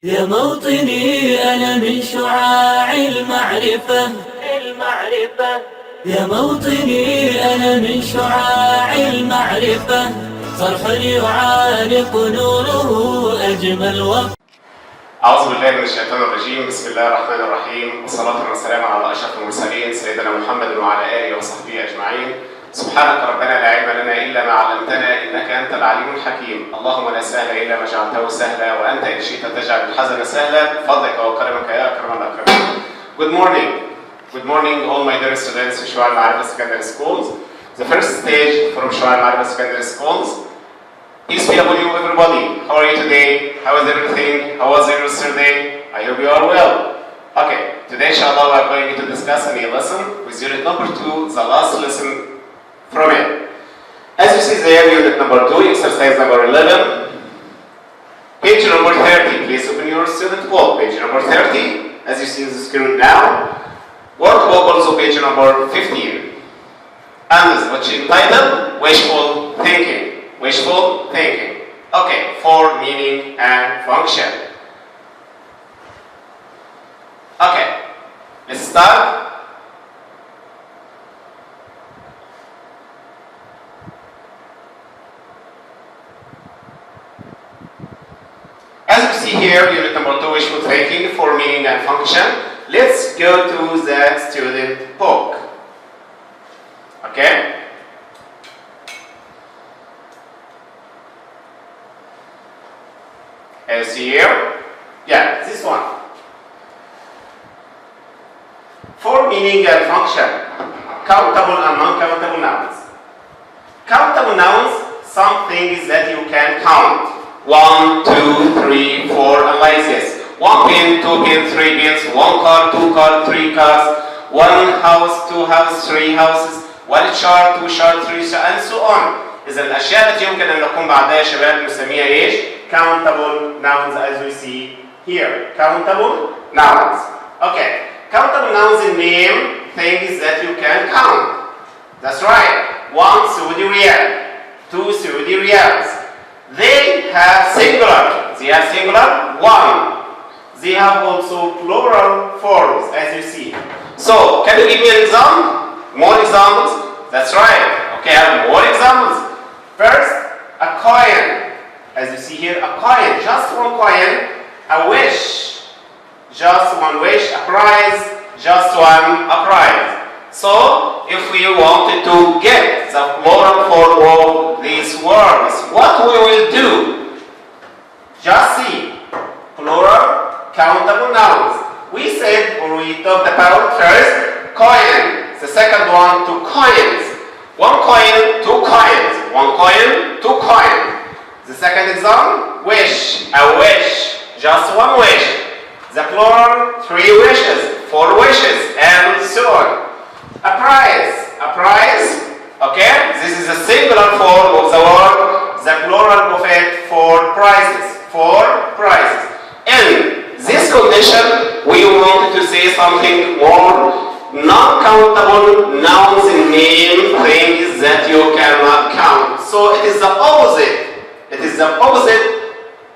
يا موطني أنا من شعاع المعرفة يا موطني أنا من شعاع المعرفة صرح يعانق نوره أجمل وقت. أعوذ بالله من الشيطان الرجيم. بسم الله الرحمن الرحيم، والصلاة والسلام على أشرف المرسلين سيدنا محمد وعلى آله وصحبه أجمعين. سبحانك ربنا لا علم لنا إلا ما علمتنا إنك أنت العليم الحكيم. اللهم لا سهل إلا ما جعلته سهلا وأنت إن شئت تجعل الحزن سهلا بفضلك وكرمك يا أكرم الأكرمين. Good morning all my dear students in Shu'aib Al-Ma'arif Secondary Schools. The first stage from Shu'aib Al-Ma'arif Secondary Schools. Peace be upon you everybody. How are you today? How is everything? How was your yesterday? I hope you are well. Okay, today inshallah we are going to discuss a new lesson with unit number 2, the last lesson from it. As you see there, unit number 2, exercise number 11, page number 30. Please open your student book, page number 30, as you see on the screen now. Workbook also page number 15. And which is entitled Wishful Thinking. Wishful thinking. Okay, for meaning and function. Okay, let's start. As you see here, unit number 2, wishful thinking for meaning and function. Let's go to the student book. Okay? As you see here, yeah, this one. For meaning and function, countable and non-countable nouns. Countable nouns, some things that you can count. 1, 2, 3, 4, and like this. 1 pin, 2 pins, 3 pins, 1 car, 2 cars, 3 cars, 1 house, 2 houses, 3 houses, 1 chart, 2 chart, 3 chart, and so on. إذا الأشياء التي يمكن أن نقوم بعدها يا شباب نسميها إيش؟ Countable nouns as we see here. Countable nouns. Okay. Countable nouns in name things that you can count. That's right. 1 Saudi riyal, 2 Saudi riyals. They have singular. They have singular 1. They have also plural forms as you see. So, can you give me an example? More examples? That's right. Okay, I have more examples. First, a coin. As you see here, a coin. Just 1 coin. A wish. Just 1 wish. A prize. Just 1 a prize. So, if we wanted to get the plural form of these words, what we will do? Just see. Plural, countable nouns. We said, or we talked about first, coin. The second one, 2 coins. 1 coin, 2 coins. 1 coin, 2 coins. The second example, wish. A wish. Just 1 wish. The plural, 3 wishes, 4 wishes, and so on. A prize. A prize. Okay? This is a singular form of the word. The plural of it, 4 prizes. 4 prizes. In this condition, we wanted to say something more. Non-countable nouns name things that you cannot count. So it is the opposite. It is the opposite.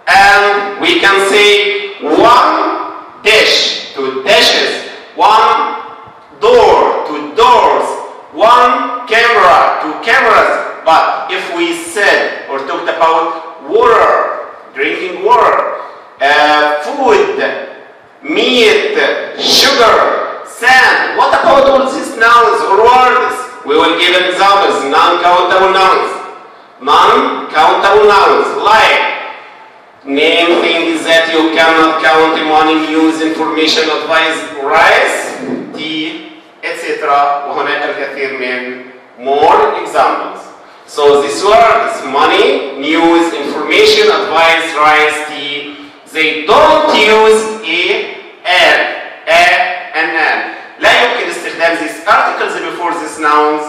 And we can say 1 dish, 2 dishes, 1 door, 2 doors, 1 camera, 2 cameras. But if we said or talked about water, drinking water, food, meat, sugar, sand, what about all these nouns or words? We will give examples. Non-countable nouns. Non-countable nouns like name things that you cannot count, money, news, information, advice, rice, tea, etc. وهناك الكثير من more examples. So these words, money, news, information, advice, rice, tea, they don't use and an. لا يمكن استخدام these articles before these nouns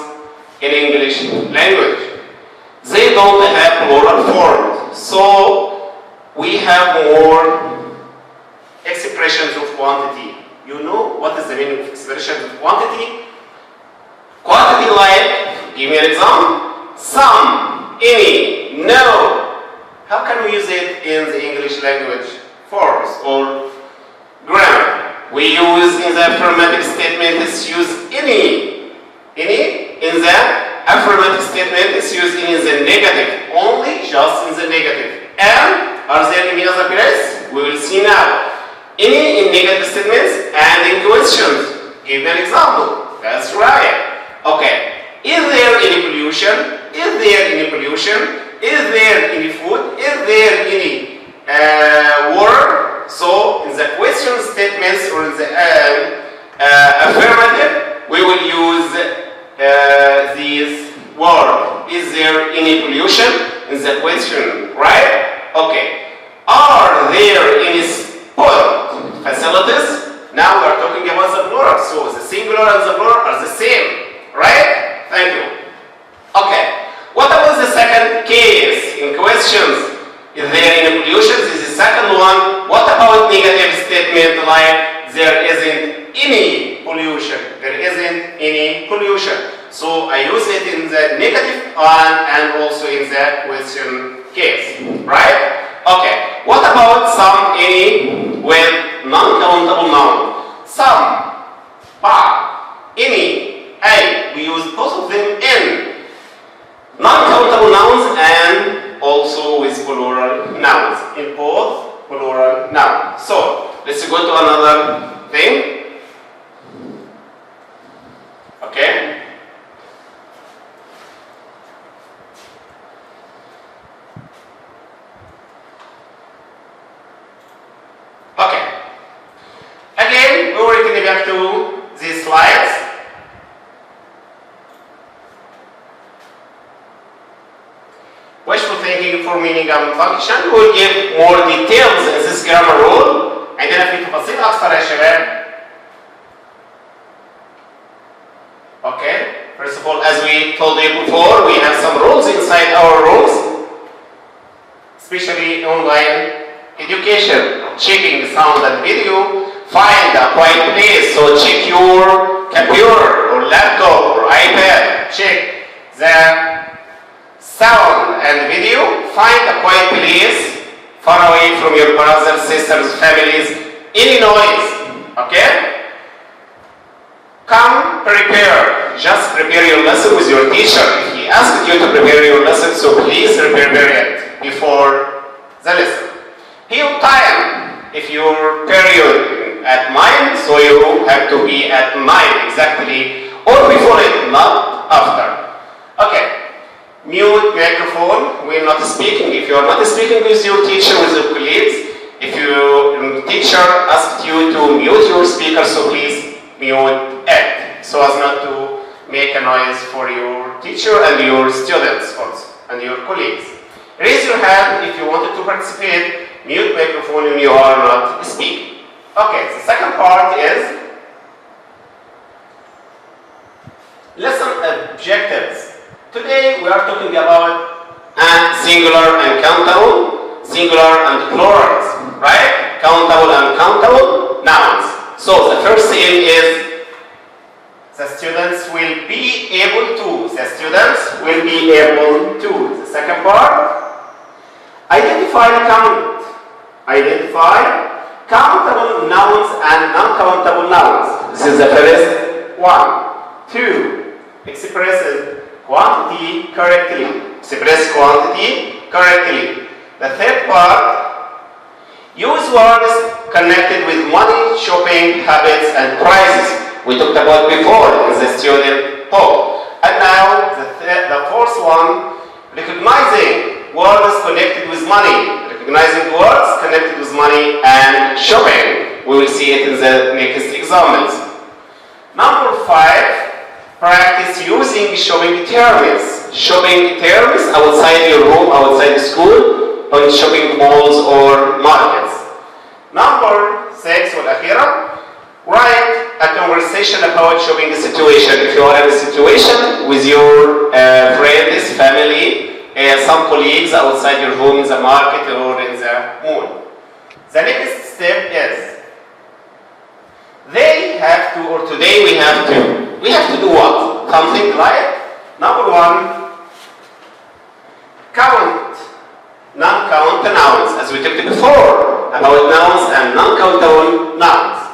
in English language. They don't have plural forms. So we have more expressions of quantity. You know what is the meaning of expressions of quantity? Quantity like, give me an example. Some, any, no. How can we use it in the English language? forms or grammar. We use in the affirmative statement is use any in the affirmative statement is used in the negative, only just in the negative. And are there any other place? We will see now. Any in negative statements and in questions. Give me an example. That's right. Okay. Is there any pollution? Is there any pollution? Is there any food? Is there any water? So in the question statements or in the affirmative, we will use these words. Is there any pollution in the question, right? Okay. Are there any sport facilities? Now we are talking about the plural. So the singular and the plural are the same, right? Thank you. Okay. What about the second case in questions? Is there any pollution? This is the second one. What about negative statement like there isn't any pollution? There isn't any pollution. So I use it in the negative one and also in the question case, right? Okay. What about some any with non-countable noun? Some, any, a. We use both of them in non-countable nouns and also with plural nouns. In both plural nouns. So let's go to another thing. Okay. Okay. Again, we will return back to these slides. Wishful thinking for meaning and function. We will give more details in this grammar rule. عندنا في تفاصيل أكثر يا شباب. Okay. First of all, as we told you before, we have some rules inside our rules, especially online education. Checking sound and video. Find a quiet place. So check your computer or laptop or iPad. Check the sound and video. Find a quiet place far away from your brothers, sisters, families. Any noise. Okay? Come prepared. Just prepare your lesson with your teacher. If he asked you to prepare your lesson, so please prepare it before the lesson. He on time. If your period at 9, so you have to be at 9 exactly, or before it, not after. Okay. Mute microphone when not speaking. If you are not speaking with your teacher, with your colleagues, if your teacher asked you to mute your speaker, so please mute it, so as not to make a noise for your teacher and your students also, and your colleagues. Raise your hand if you wanted to participate. Mute microphone when you are not speaking. Okay, the second part is lesson objectives. Today we are talking about singular and countable, singular and plurals, right? Countable and countable nouns. So the first thing is the students will be able to. The students will be able to. The second part, identify the count. Identify countable nouns and non-countable nouns. This is the first one. 2. Expresses quantity correctly. Express quantity correctly. The third part, use words connected with money, shopping, habits, and prices. We talked about before in the student poll. And now the fourth one, recognizing words connected with money. Recognizing words connected with money and shopping. We will see it in the next examples. Number 5, practice using shopping terms. Shopping terms outside your home, outside the school, on shopping malls or markets. Number 6, والأخيرة, write a conversation about shopping situation. If you are in a situation with your friends, family, some colleagues outside your home, in the market or in the mall. The next step is they have to, or today we have to do what? Something like, number 1, count non-count nouns, as we talked before about nouns non-countable nouns.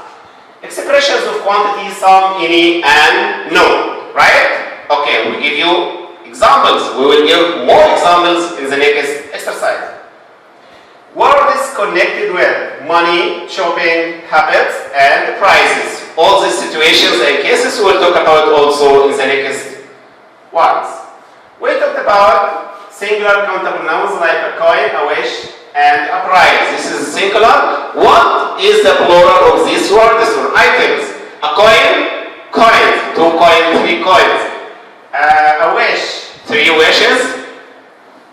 Expressions of quantity, some, any, and no, right? Okay, we give you examples. We will give more examples in the next exercise. Words connected with money, shopping, habits, and prices. All these situations and cases we will talk about also in the next ones. We talked about singular countable nouns like a coin, a wish, and a prize. This is singular. What is the plural of these words or items? A coin, coins. 2 coins, 3 coins. A wish, 3 wishes.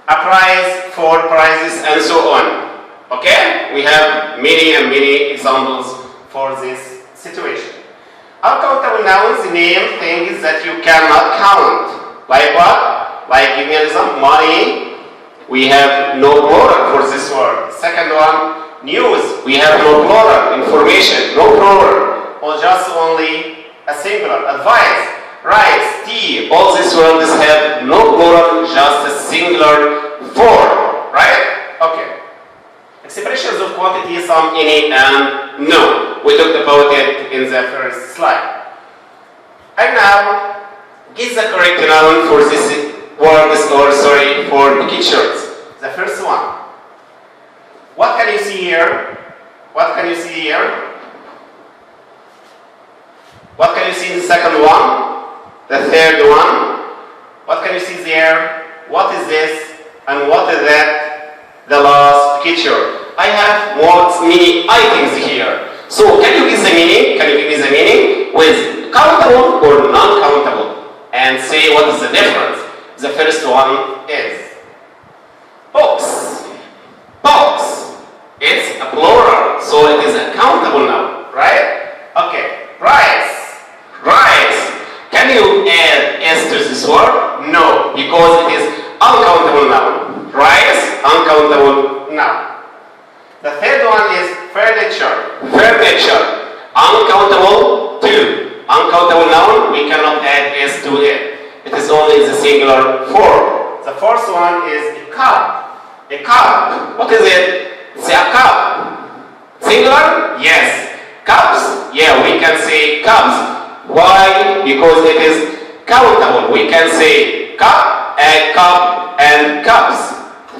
A prize, 4 prizes, and so on. Okay? We have many and many examples for this situation. Uncountable nouns name things that you cannot count. Like what? Like, give me an example. Money. We have no plural for this word. Second one, news. We have no plural. Information, no plural. Or just only a singular. Advice, rice, tea. All these words have no plural, just a singular form. Right? Okay. Expressions of quantity, some, any, and no. We talked about it in the first slide. And now, give the correct noun for this words for pictures. The first one. What can you see here? What can you see here? What can you see in the second one? The third one? What can you see there? What is this? And what is that? The last picture. I have many items here. So can you give the meaning? Can you give me the meaning with countable or non-countable? And say what is the difference. The first one is box. Box. It's a plural, so it is a countable noun, right? Okay. Rice. Rice. Can you add s to this word? No, because it is uncountable noun. Rice, uncountable noun. The third one is furniture. Furniture. Uncountable too. Uncountable noun, we cannot add s to it. It is only the singular form. The fourth one is a cup. A cup. What is it? It's a cup. Singular? Yes. Cups? Yeah, we can say cups. Why? Because it is countable. We can say cup and cups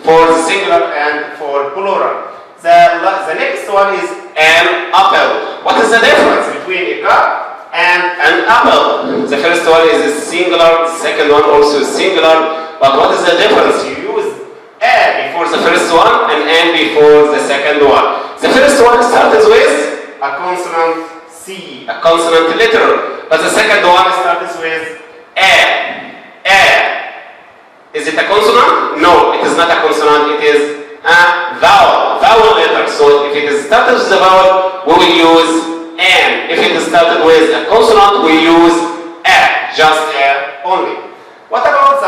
for the singular and for plural. The next one is an apple. What is the difference between a cup and an apple? The first one is singular, the second one also is singular. But what is the difference? You use a before the first one and n before the second one. The first one starts with a consonant C, a consonant letter. But the second one starts with a. Is it a consonant? No, it is not a consonant. It is a vowel letter. So if it is started with a vowel, we will use n. If it is started with a consonant, we use a, just a only. What about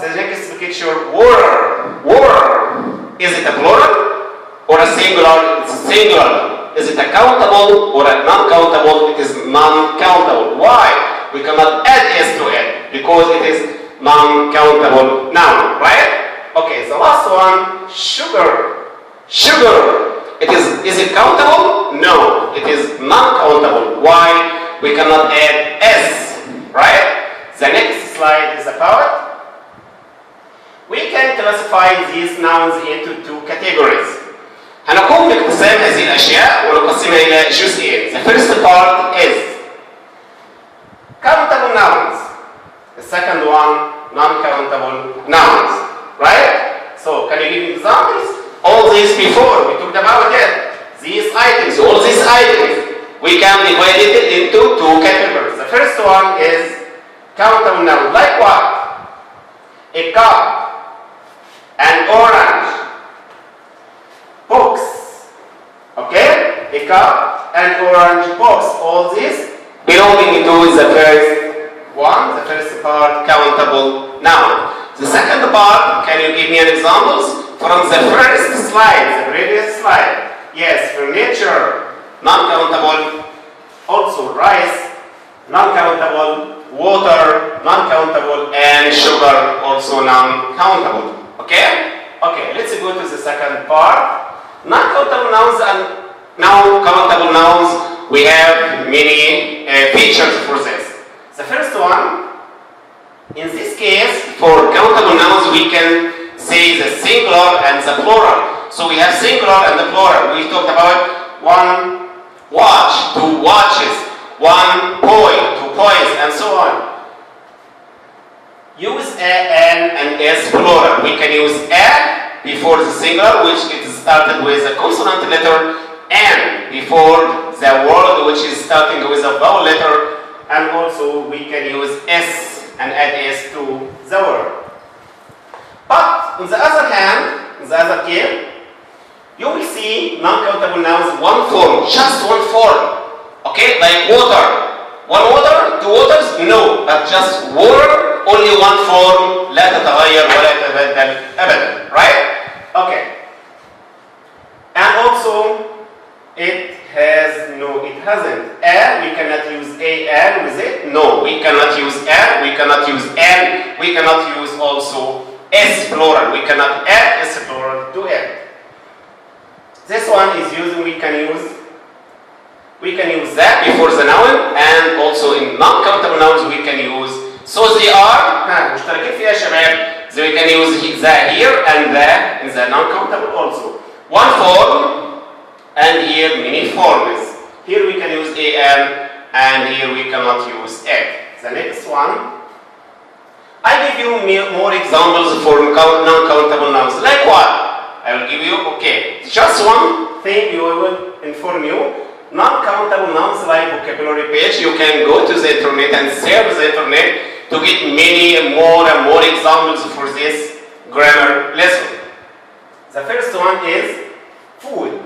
the next picture? Water. Water. Is it a plural or a singular? It's singular. Is it a countable or a non-countable? It is non-countable. Why? We cannot add s to it because it is non-countable noun, right? Okay, the last one, sugar. Sugar. Is it countable? No, it is non-countable. Why? We cannot add s, right? The next slide is about. We can classify these nouns into 2 categories. هنقوم باقتسام هذه الأشياء ونقسمها إلى جزئين. The first part is countable nouns. The second one, non-countable nouns, right? So, can you give me examples? All these before, we talked about it. These items, all these items, we can divide it into 2 categories. The first one is countable noun. Like what? A cup, an orange, box. Okay? A cup, an orange box. All these belonging to the first one, the first part, countable noun. The second part, can you give me an examples? From the first slide, the previous slide. Yes, furniture, non-countable. Also rice, non-countable. Water, non-countable. And sugar, also non-countable. Okay? Okay, let's go to the second part. Non-countable nouns and Now, countable nouns, we have many features for this. The first one, in this case, for countable nouns, we can say the singular and the plural. So we have singular and the plural. We talked about one watch, two watches, one boy, two boys, and so on. Use a, an, and s plural. We can use a before the singular, which is started with a consonant letter, and before the word, which is starting with a vowel letter, and also we can use s and add s to the word. But on the other hand, in the other case, you will see non-countable nouns one form, just one form. Okay, like water. One water, two waters? No, but just water, only one form, لا تتغير ولا تتبدل أبدا. Right? Okay. And also, it hasn't. And we cannot use an with it. No, we cannot use an, we cannot use an, we cannot use also s plural. We cannot add s plural to it. This one is using, we can use that before the noun, and also in non-countable nouns we can use so they are مشتركين فيها شباب. So we can use the here and the in the non-countable also. One form and here many forms. Here we can use am and here we cannot use it. The next one, I give you more examples for non-countable nouns. Like what? I will give you, okay, just one thing you will inform you. Non-countable nouns like vocabulary page, you can go to the internet and search the internet to get many more and more examples for this grammar lesson. The first one is food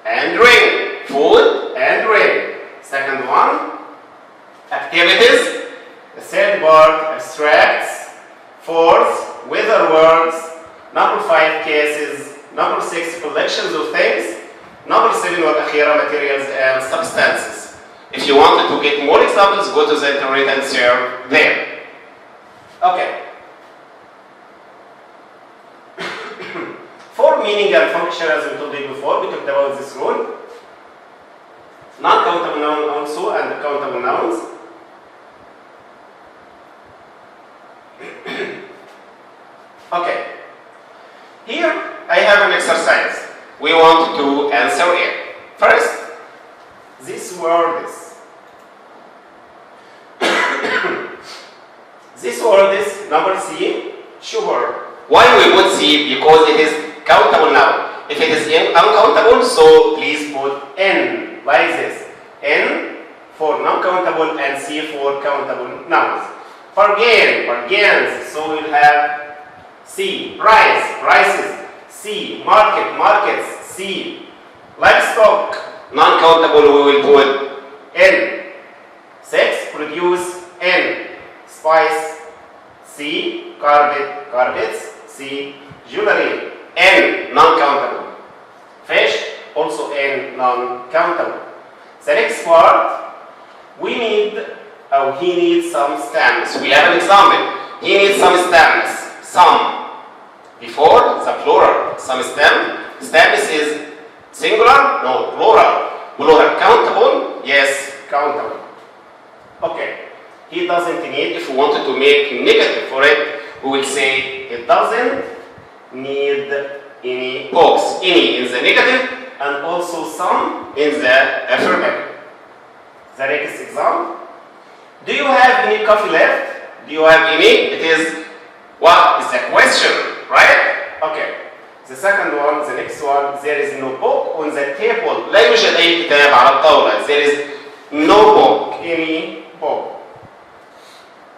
and drink. Food and drink. Second one, activities. The third word, abstracts. Fourth, weather words. Number 5, cases. Number 6, collections of things. Number 7, والأخيرة, materials and substances. If you wanted to get more examples, go to the internet and search there. Okay. For meaning and function, as we told you before, we talked about this rule. Non-countable noun also and countable nouns. Okay. Here I have an exercise. We want to answer it. First, this word is. This word is number C, sugar. Why we put C? Because it is countable noun. If it is uncountable, so please put N, like this. N for non-countable and C for countable nouns. Bargains, so we'll have C. Prices, C. Markets, C. Livestock, non-countable, we will put N. Sex, produce, N. Spice, C. Carpets, C. Jewelry, N. Non-countable. Fish, also N. Non-countable. The next part, he needs some stamps. We have an example. He needs some stamps. Some. Before the plural. Some stamp. Stamps is singular? No, plural. Plural. Countable? Yes, countable. Okay. He doesn't need, if we wanted to make negative for it, we will say it doesn't need any box. Any in the negative and also some in the affirmative. The next example. Do you have any coffee left? Do you have any? It is what is the question, right? Okay. The second one, the next one, there is no book on the table. لا يوجد أي كتاب على الطاولة. There is no book, any book.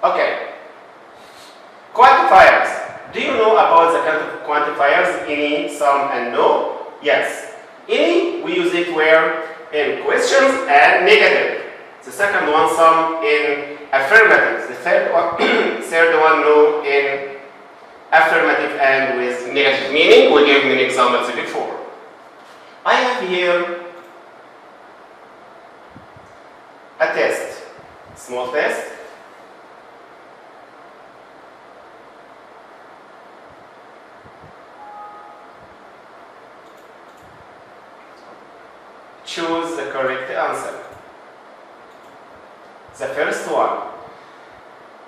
Okay. Quantifiers. Do you know about the quantifiers? Any, some, and no? Yes. Any, we use it where? In questions and negative. The second one, some, in affirmative. The third one, no, in affirmative and with negative meaning. We gave many examples before. I have here a test, small test. the correct answer. The first one.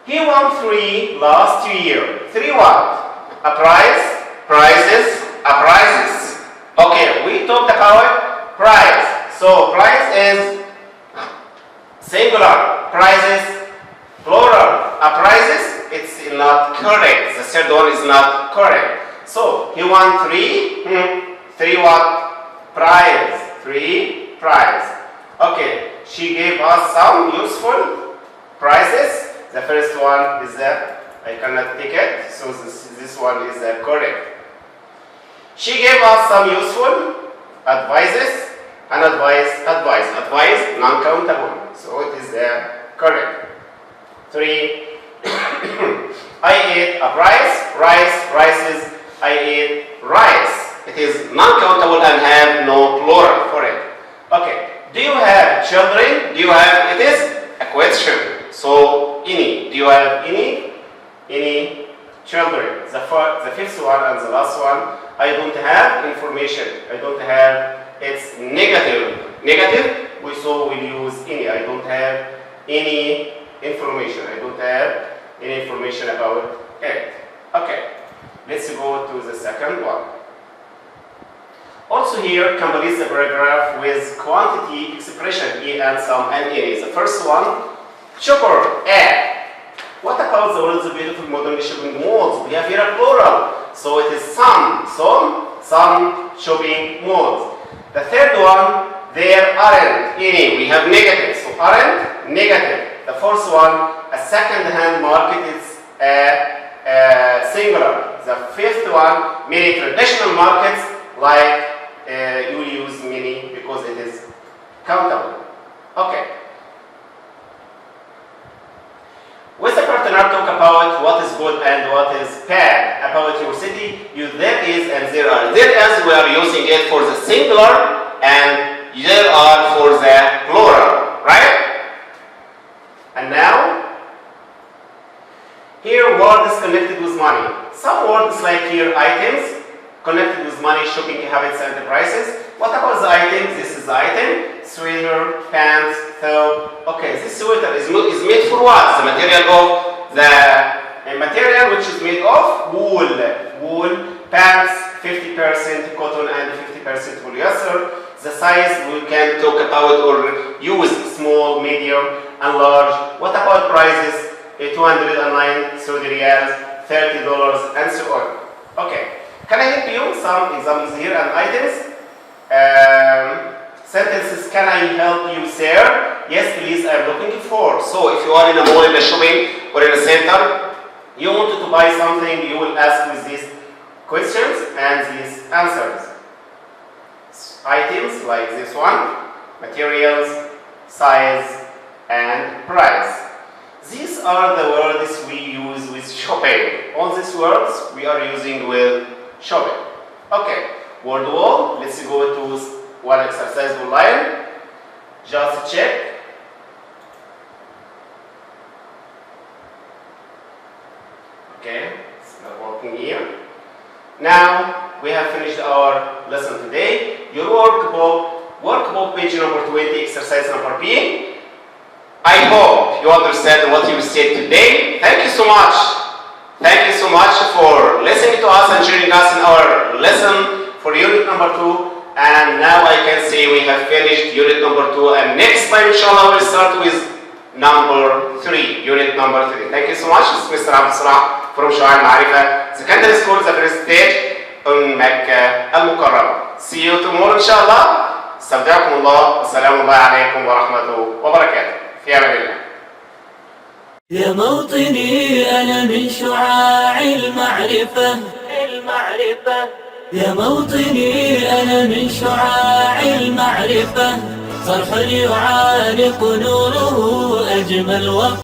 He won 3 last year. 3 what? A prize, prizes, a prizes. Okay, we talked about prize. So prize is singular. Prizes, plural. A prizes, it's not correct. The third one is not correct. So he won 3. 3 what? Prize. 3 prize. Okay, she gave us some useful prizes. The first one is that I cannot take it, so this one is correct. She gave us some useful advices. Advice, non-countable. So it is correct. 3. I ate a rices. I ate rice. It is non-countable and have no plural for it. Okay. Do you have children? It is a question. So any. Do you have any children? The fifth one and the last one. I don't have information. I don't have. It's negative. So we'll use any. I don't have any information. I don't have any information about it. Okay. Let's go to the second one. Also here, complete the paragraph with quantity expression, e and some and any. The first one, shopper, a. What about the world's beautiful modern shopping malls? We have here a plural. So it is some shopping malls. The third one, there aren't any. We have negative. So aren't, negative. The fourth one, a second-hand market is a singular. The fifth one, many traditional markets like you will use many because it is countable. Okay. With the partner, talk about what is good and what is bad about your city. Use there is and there are. There is, we are using it for the singular and there are for the plural, right? And now, here words connected with money. Some words like here items connected with money, shopping habits and prices. What about the item? This is the item. Sweater, pants, thobe. Okay, this sweater is made for what? The material which is made of wool. Pants 50% cotton and 50% polyester. The size we can talk about or use small, medium, and large. What about prices? 209 Saudi riyals, $30, and so on. Okay. Can I help you? Some examples here and items. Sentences, can I help you, sir? Yes, please, I'm looking for. So if you are in a mall, in a shopping, or in a center, you wanted to buy something, you will ask with these questions and these answers. Items like this one, materials, size, and price. These are the words we use with shopping. All these words we are using with shopping. Okay, word wall. Let's go to one exercise online. Just check. Okay, it's not working here. Now we have finished our lesson today. Your workbook page number 20, exercise number B. I hope you understand what you said today. Thank you so much. Thank you so much for listening to us and joining us in our lesson for unit number 2. And now I can say we have finished unit number 2. And next time, inshallah, we'll start with number 3, unit number 3. Thank you so much. This is Mr. Abdul from Shu'aib Ma'arifa Secondary School, the first stage in Mecca al-Mukarram. See you tomorrow, inshallah. استودعكم الله والسلام الله عليكم ورحمته وبركاته. في أمان الله. يا موطني أنا من شعاع المعرفة. يا موطني أنا من شعاع المعرفة. صرح يعانق نوره أجمل وقت.